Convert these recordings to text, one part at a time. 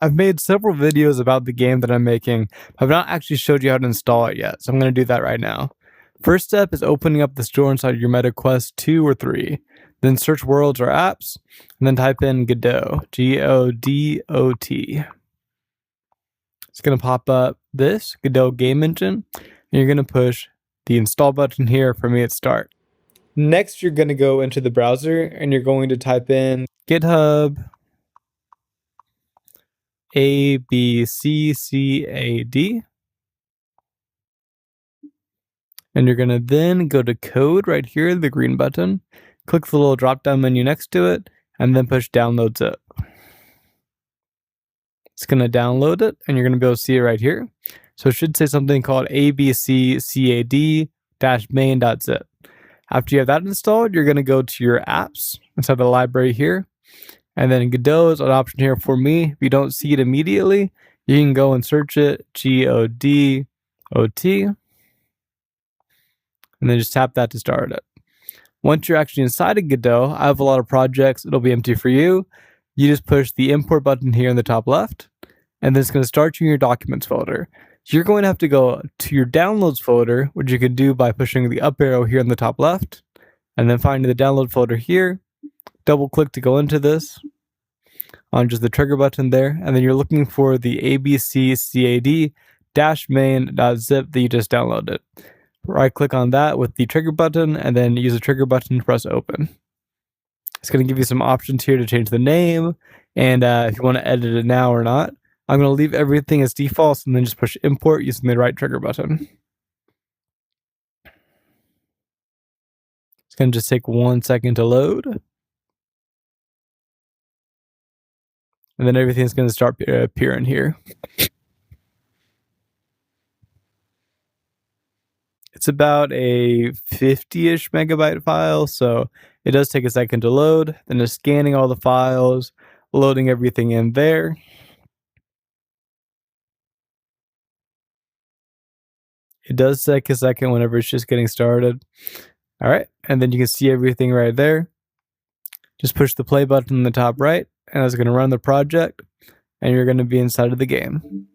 I've made several videos about the game that I'm making, but I've not actually showed you how to install it yet, so I'm going to do that right now. First step is opening up the store inside your MetaQuest 2 or 3. Then search worlds or apps, and then type in Godot, Godot. It's going to pop up this Godot game engine, and you're going to push the install button here for me at start. Next, you're going to go into the browser, and you're going to type in Github ABCCAD. And you're going to then go to code right here, the green button, click the little drop down menu next to it, and then push download zip. It's going to download it, and you're going to be able to see it right here. So it should say something called abccad-main.zip. After you have that installed, you're going to go to your apps inside the library here. And then Godot is an option here for me. If you don't see it immediately, you can go and search it, Godot, and then just tap that to start it. Once you're actually inside of Godot, I have a lot of projects. It'll be empty for you. You just push the import button here in the top left, and then it's going to start you in your documents folder. You're going to have to go to your downloads folder, which you can do by pushing the up arrow here in the top left, and then finding the download folder here. Double click to go into this on just the trigger button there, and then you're looking for the abccad-main.zip that you just downloaded. Right click on that with the trigger button, and then use the trigger button to press open. It's going to give you some options here to change the name, and if you want to edit it now or not. I'm going to leave everything as default, and then just push import using the right trigger button. It's going to just take 1 second to load. And then everything's going to start appearing here. It's about a 50-ish megabyte file, so it does take a second to load. Then it's scanning all the files, loading everything in there. It does take a second whenever it's just getting started. All right, and then you can see everything right there. Just push the play button in the top right, and it's going to run the project, and you're going to be inside of the game.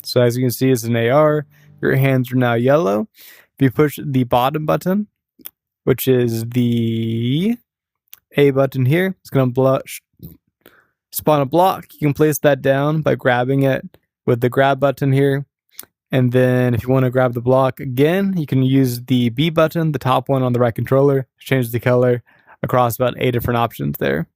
So as you can see, it's an AR. Your hands are now yellow. If you push the bottom button, which is the A button here, it's going to spawn a block. You can place that down by grabbing it with the grab button here. And then if you want to grab the block again, you can use the B button, the top one on the right controller, to change the color across about 8 different options there.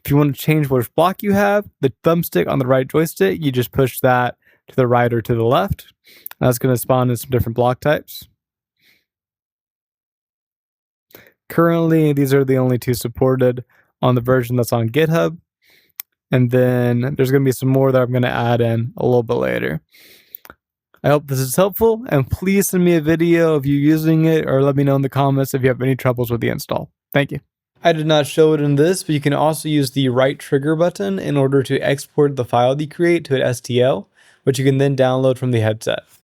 If you want to change which block you have, the thumbstick on the right joystick, you just push that to the right or to the left. That's going to spawn in some different block types. Currently, these are the only 2 supported on the version that's on GitHub. And then there's going to be some more that I'm going to add in a little bit later. I hope this is helpful, and please send me a video of you using it, or let me know in the comments if you have any troubles with the install. Thank you. I did not show it in this, but you can also use the right trigger button in order to export the file that you create to an STL, which you can then download from the headset.